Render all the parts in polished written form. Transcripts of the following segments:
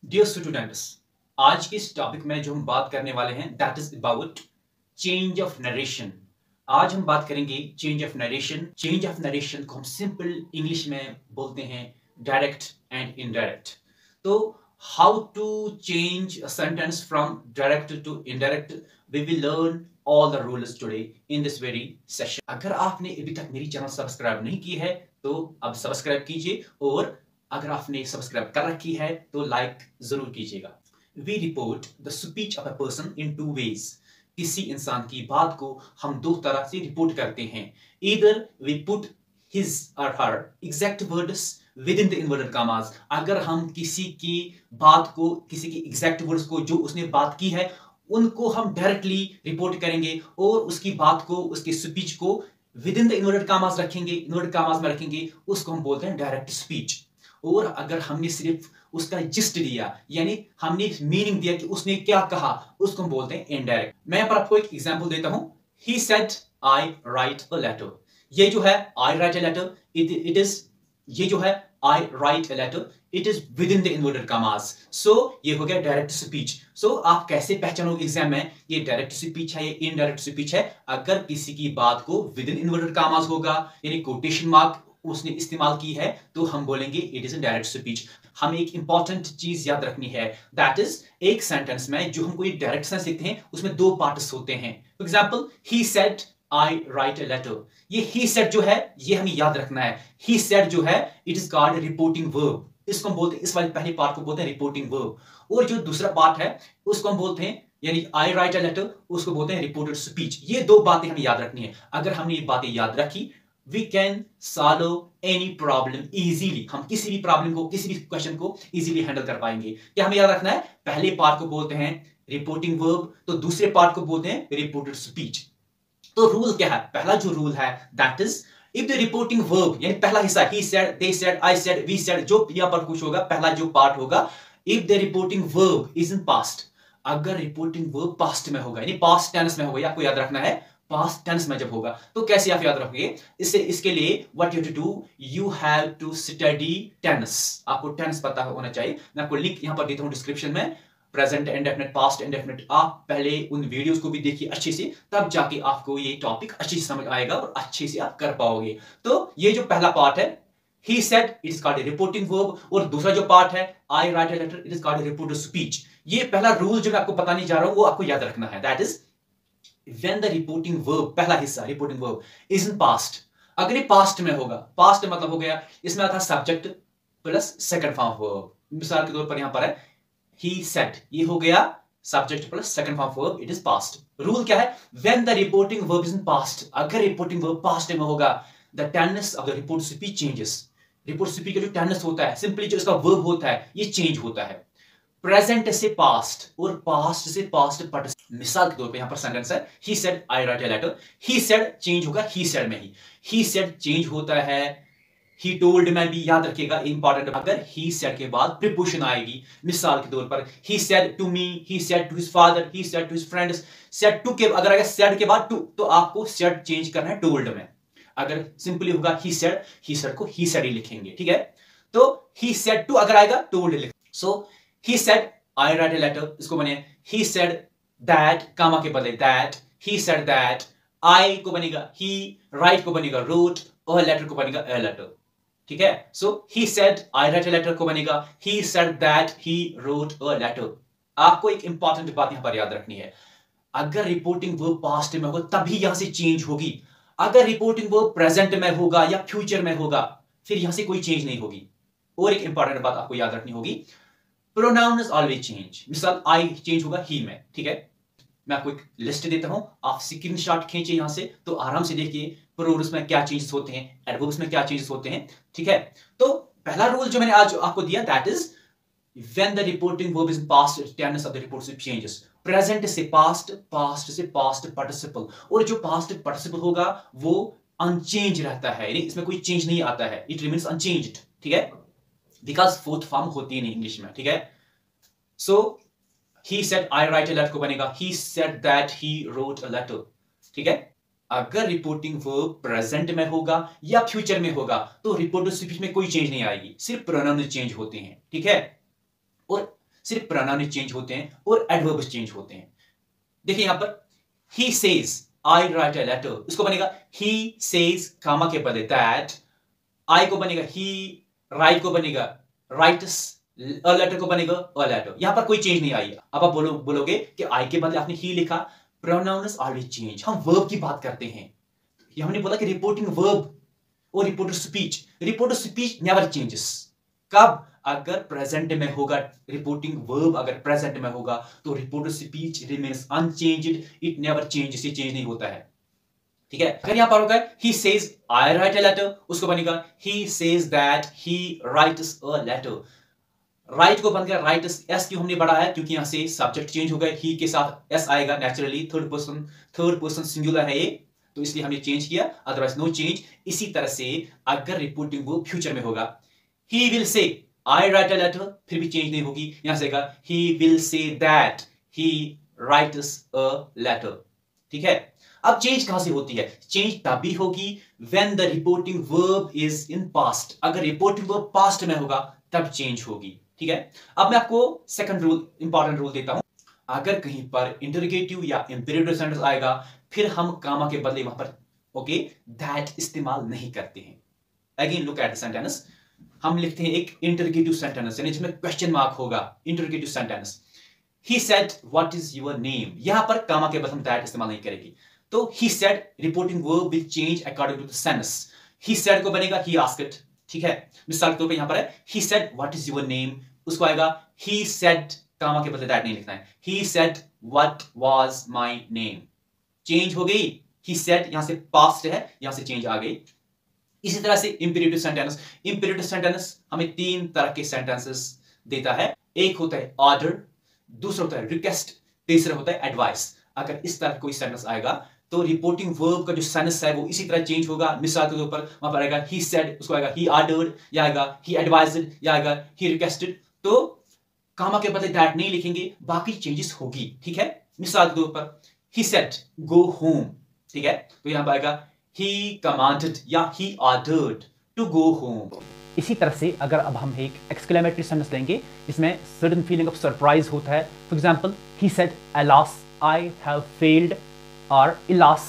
Dear students, आज के इस टॉपिक में जो हम बात करने वाले हैं that is about change of narration. आज हम बात करेंगे change of narration. Change of narration को हम सिंपल इंग्लिश में बोलते हैं डायरेक्ट एंड इनडायरेक्ट। तो how to change a sentence from direct to indirect, we will learn all the rules today in this very session। अगर आपने अभी तक मेरी चैनल सब्सक्राइब नहीं की है तो अब सब्सक्राइब कीजिए, और अगर आपने सब्सक्राइब कर रखी है तो लाइक जरूर कीजिएगा। We report the speech of a person in two ways. किसी इंसान की बात को हम दो तरह से रिपोर्ट करते हैं। Either we put his or her exact words within the inverted commas। अगर हम किसी की बात को, किसी की exact words को जो उसने बात की है उनको हम डायरेक्टली रिपोर्ट करेंगे, और उसकी बात को, उसकी स्पीच को विद इन द इन्वर्टेड कामास रखेंगे, इन्वर्टेड कामास में रखेंगे, उसको हम बोलते हैं डायरेक्ट स्पीच। और अगर हमने सिर्फ उसका जिस्ट दिया, यानी हमने मीनिंग दिया कि उसने क्या कहा, उसको हम बोलते हैं इनडायरेक्ट। मैं यहाँ पर आपको एक एग्जांपल देता हूं। He said I write a letter. ये जो है I write a letter, it is, ये जो है I write a letter, it is within the inverted commas। So ये हो गया डायरेक्ट स्पीच। So आप कैसे पहचानोगे एग्जाम में ये डायरेक्ट स्पीच है, ये इनडायरेक्ट स्पीच है? अगर किसी की बात को विद इन इन्वर्टेड कॉमास होगा, यानी कोटेशन मार्क उसने इस्तेमाल की है, तो हम बोलेंगे it is a direct speech. हमें एक इंपॉर्टेंट चीज याद रखनी है, दैट इज एक सेंटेंस में जो हम कोई डायरेक्ट सेंस लिखते हैं उसमें दो पार्ट्स होते हैं। For example, he said I write a letter। ये he said जो है ये हमें याद रखना है। he said जो है it is called a reporting verb। इसको हम बोलते हैं, इस वाले पहले पार्ट को बोलते हैं reporting verb, और जो दूसरा पार्ट है उसको हम बोलते हैं, यानी I write a letter, उसको बोलते हैं reported speech। ये दो बातें हमें याद रखनी है। अगर हमने ये बातें याद रखी, we can solve any problem easily। हम किसी भी प्रॉब्लम को, किसी भी क्वेश्चन को इजीली हैंडल कर पाएंगे। क्या हमें याद रखना है? पहले पार्ट को बोलते हैं रिपोर्टिंग वर्ब, तो दूसरे पार्ट को बोलते हैं रिपोर्टेड स्पीच। तो रूल क्या है? पहला जो रूल है that is if the reporting verb, यानी पहला हिस्सा he said, they said, I said, we said, जो यहां पर कुछ होगा, पहला जो पार्ट होगा, if the reporting verb is in past. अगर रिपोर्टिंग वर्ब पास्ट में होगा, यानी पास्ट टेंस में होगा, आपको याद रखना है पास्ट टेंस में जब होगा, तो कैसे आप याद रखोगे? इसके लिए what you have to do, you have to study tense. आपको टेंस पता होना चाहिए। मैं आपको लिंक यहां पर देता हूं डिस्क्रिप्शन में, प्रेजेंट इंडेफिनिट, पास्ट इंडेफिनिट। आप पहले उन वीडियोस को भी देखिए अच्छे से, तब जाके आपको ये टॉपिक अच्छे से समझ आएगा और अच्छे से आप कर पाओगे। तो ये जो पहला पार्ट है he said, it is called a reporting verb, और दूसरा जो पार्ट है I write a letter, it is called a reported speech। ये पहला रूल जो मैं आपको बताने जा रहा हूं वो आपको याद रखना है, that is when the reporting verb, पहला हिस्सा reporting verb is in past। अगर ये पास्ट में होगा, पास्ट मतलब हो गया, इसमें आता subject plus second form verb. मिसाल के तौर पर यहां पर है he said, ये हो गया subject plus second form verb, it is past. Rule क्या है? when the reporting verb is in past, अगर रिपोर्टिंग वर्ब पास्ट में होगा, the tense of the report speech changes। Report speech का जो टेंस होता है, सिंपली जो इसका वर्ब होता है, ये चेंज होता है। प्रेजेंट से पास्ट और पास्ट से पास्ट पार्टिसिपल। मिसाल के तौर पे यहां पर सेंटेंस है he said I write a letter, he said change होगा he said में ही, he said चेंज होता है he told में भी। याद रखिएगा इंपॉर्टेंट, अगर he said के बाद प्रीपोजिशन आएगी, मिसाल के तौर पर he said to me, he said to his father, he said to his friends। said to के अगर आएगा said के बाद to, तो आपको said चेंज करना है told में। अगर सिंपली होगा he said को he said ही लिखेंगे, ठीक है? तो he said to अगर आएगा told लिखेंगे। so he said I write a letter, इसको बने he said that, कामा के बदले that, he said that, I को बनेगा he, write को बनेगा wrote, और letter को बनेगा a letter, ठीक है? so he said I write a letter को बनेगा he said that he wrote a letter। आपको एक इंपॉर्टेंट बात यहां पर याद रखनी है, अगर रिपोर्टिंग वर्ब पास्ट में होगा तभी यहां से चेंज होगी। अगर रिपोर्टिंग वर्ब प्रेजेंट में होगा या फ्यूचर में होगा, फिर यहां से कोई चेंज नहीं होगी। और एक इंपॉर्टेंट बात आपको याद रखनी होगी, प्रोनाउन ऑलवेज चेंज। मिसाल आई चेंज होगा ही में, ठीक है? मैं आपको एक लिस्ट देता हूं, आप स्क्रीनशॉट खींचिए यहां से, तो आराम से देखिए प्रोवर्ब्स में क्या चेंजेस होते हैं, एडवर्ब्स में क्या चेंजेस होते हैं, ठीक है? तो पहला रूल जो मैंने आज आपको दिया, that is when the reporting verb is in past, tense of the report changes। Present से पास्ट, पास्ट से पास्ट पार्टिसिपल, और जो पास्ट पार्टिसिपल होगा वो अनचेंज रहता है, यानी इसमें कोई चेंज नहीं आता है, इट रिमेन्स अनचेंज्ड, ठीक है? बिकॉज फोर्थ फॉर्म होती है नहीं इंग्लिश में, ठीक है? सो he said I write a letter को बनेगा he said that he wrote a letter, ठीक है? अगर रिपोर्टिंग वर्ब प्रेजेंट में होगा या फ्यूचर में होगा तो रिपोर्टेड स्पीच में कोई चेंज नहीं आएगी, सिर्फ प्रोनाउन चेंज होते हैं, ठीक है, और सिर्फ प्रोनाउन चेंज होते हैं और एडवर्ब्स चेंज होते हैं। देखिए यहां पर he says I write a letter, इसको बनेगा ही सेज कामा के बदले दैट, आई को बनेगा ही, राइट को बनेगा राइट्स, अ लेटर को बनेगा अ लेटर। यहां पर कोई चेंज नहीं आई। अब आप बोलोगे कि आई के बदले आपने ही लिखा, प्रोनाउंस ऑलवेज चेंज। हम वर्ब की बात करते हैं, हमने बोला कि रिपोर्टिंग वर्ब और रिपोर्टेड स्पीच नेवर चेंजेस। कब? अगर प्रेजेंट में होगा, रिपोर्टिंग वर्ब अगर प्रेजेंट में होगा तो reported speech remains unchanged, it never changes, ये चेंज नहीं होता है, ठीक है। अगर यहां पर होगा he says I write a letter, उसको बनेगा he says that he writes a letter. Write को बन गया राइट्स, एस क्यों हमने बढ़ाया है? क्योंकि यहां से सब्जेक्ट चेंज हो गया, ही के साथ एस आएगा नेचुरली, थर्ड पर्सन सिंगुलर है ये, तो इसलिए हमने चेंज किया, अदरवाइज नो चेंज। इसी तरह से अगर रिपोर्टिंग वर्ब फ्यूचर में होगा, ही विल से आई राइट अ लेटर, फिर भी चेंज नहीं होगी, यहां से he will say that he writes a letter, ठीक है। अब चेंज कहां से होती है? चेंज तभी होगी when the reporting verb is in past. अगर रिपोर्टिंग वर्ब पास्ट में होगा तब चेंज होगी, ठीक है। अब मैं आपको सेकंड रूल, इंपॉर्टेंट रूल देता हूं। अगर कहीं पर इंटरोगेटिव या इंपेरेटिव सेंटेंस आएगा, फिर हम कामा के बदले वहां पर ओके दैट इस्तेमाल नहीं करते हैं। Again look at the sentence, हम लिखते हैं एक इंटरोगेटिव सेंटेंस, यानी जिसमें क्वेश्चन मार्क होगा, interrogative sentence. He said what is your name, यहां पर कामा के बदले हम दैट इस्तेमाल नहीं करेगी। तो he said reporting verb will change according to the sense. He said को बनेगा ही आस्क्ड, ठीक है। मिसाल के तौर पे यहां पर है he said what is your name, उसको आएगा ही सेड, कामा के बदले दैट नहीं लिखना है, he said what was my name, change हो गई। ही सेड यहां से पास्ट है, यहां से चेंज आ गई। इसी तरह से इंपेरेटिव सेंटेंस हमें तीन तरह के सेंटेंसेस देता है। एक होता है ऑर्डर, दूसरा होता है रिक्वेस्ट, तीसरा होता है एडवाइस। अगर इस तरह कोई सेंटेंस आएगा तो रिपोर्टिंग वर्ब का जो सेंस है वो इसी तरह चेंज होगा। मिसाल के ऊपर वहां पर आएगा ही सेड, उसको आएगा ही ऑर्डर्ड, या आएगा ही एडवाइज्ड, या आएगा ही रिक्वेस्टेड। तो कामा के बदले दैट नहीं लिखेंगे, बाकी चेंजेस होगी, ठीक है। मिसाल के ऊपर ही सेड गो होम, ठीक है, तो यहां पर आएगा ही कमांडेड या he ordered to go home. इसी तरह से अगर अब हम एक एक्सक्लेमेटरी सेंटेंस लेंगे जिसमें सडन फीलिंग ऑफ सरप्राइज होता है, for example he said alas I have failed, और alas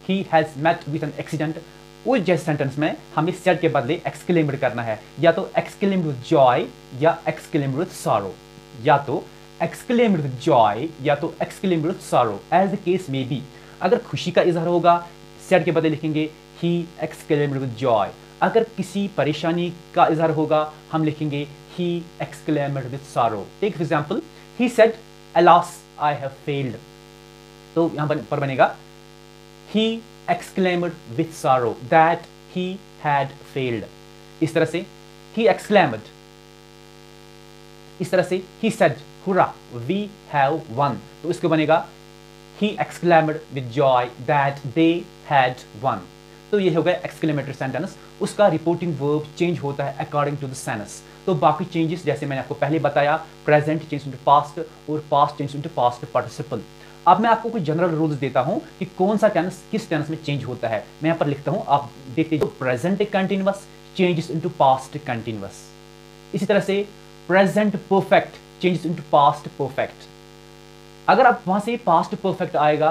he has met with an accident. उस जैसे सेंटेंस में हमें सेड के बदले एक्सक्लेम्ड करना है, या तो एक्सक्लेम्ड विद जॉय या एक्सक्लेम्ड विद सॉरो, या तो एक्सक्लेम्ड विद जॉय या तो exclaimed with sorrow, as the case may be. अगर खुशी का इजहार होगा सेड के बदले लिखेंगे ही एक्सक्लेम्ड विद जॉय। अगर किसी परेशानी का इजहार होगा हम लिखेंगे he exclaimed with sorrow. Take for example he said alas I have failed, तो यहां पर बनेगा he exclaimed with sorrow that he had failed। इस तरह से he exclaimed, इस तरह से he said hurrah we have won, तो इसको बनेगा he exclaimed with joy that they had won। तो ये हो गया एक्सक्लेमेटरी सेंटेंस, उसका रिपोर्टिंग वर्ब चेंज होता है अकॉर्डिंग टू द सेंस। तो बाकी चेंजेस जैसे मैंने आपको पहले बताया, प्रेजेंट चेंज इनटू पास्ट और past change into past participle. अब मैं आपको कुछ जनरल रूल्स देता हूं कि कौन सा टेंस किस टेंस में चेंज होता है। मैं यहां पर लिखता हूं, आप देखते हैं। Present continuous changes into past continuous. इसी तरह से present perfect changes into past perfect. अगर आप वहां से पास्ट परफेक्ट आएगा,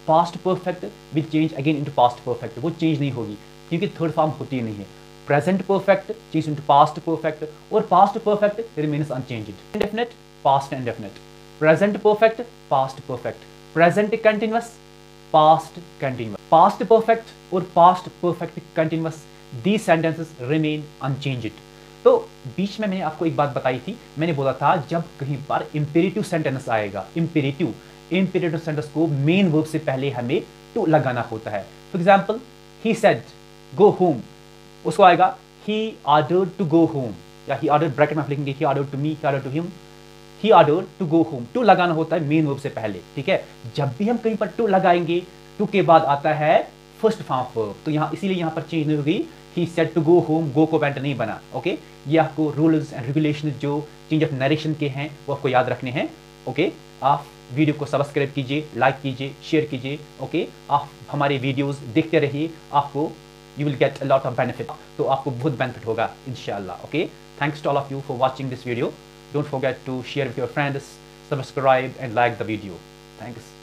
past perfect will change again into past perfect, वो चेंज नहीं होगी क्योंकि थर्ड फॉर्म होती नहीं है। Present perfect change into past perfect और past perfect remains unchanged. Indefinite past indefinite, present perfect past perfect, present continuous past continuous, past perfect और past perfect continuous, these sentences remain unchanged. तो बीच में मैंने आपको एक बात बताई थी, मैंने बोला था जब कहीं पर इंपेरेटिव सेंटेंस आएगा, इंपेरेटिव सेंटेंस को मेन वर्ब से पहले हमें टू लगाना होता है। For example he said go home, उसको आएगा he ordered to go home, या ही ऑर्डर्ड ब्रैकेट में आप लिखेंगे he ordered to me, he ordered to him, he ordered to go home. To लगाना होता है मेन वर्ब से पहले, ठीक है। जब भी हम कहीं पर टू लगाएंगे, टू के बाद आता है फर्स्ट फॉर्म वर्ब, तो यहाँ इसीलिए यहाँ पर चेंज नहीं होगी। He said to go home, go को पेंट नहीं बना, ओके। ये आपको रूल्स एंड रेगुलेशन जो चेंज ऑफ नरेशन के हैं वो आपको याद रखने हैं, ओके। आप वीडियो को सब्सक्राइब कीजिए, लाइक कीजिए, शेयर कीजिए। ओके, आप हमारे वीडियोस देखते रहिए, आपको you will get a lot of benefit. तो आपको बहुत बेनिफिट होगा इंशाल्लाह। Okay, thanks to all of you for watching this video. Don't forget to share with your friends, subscribe and like the video. Thanks.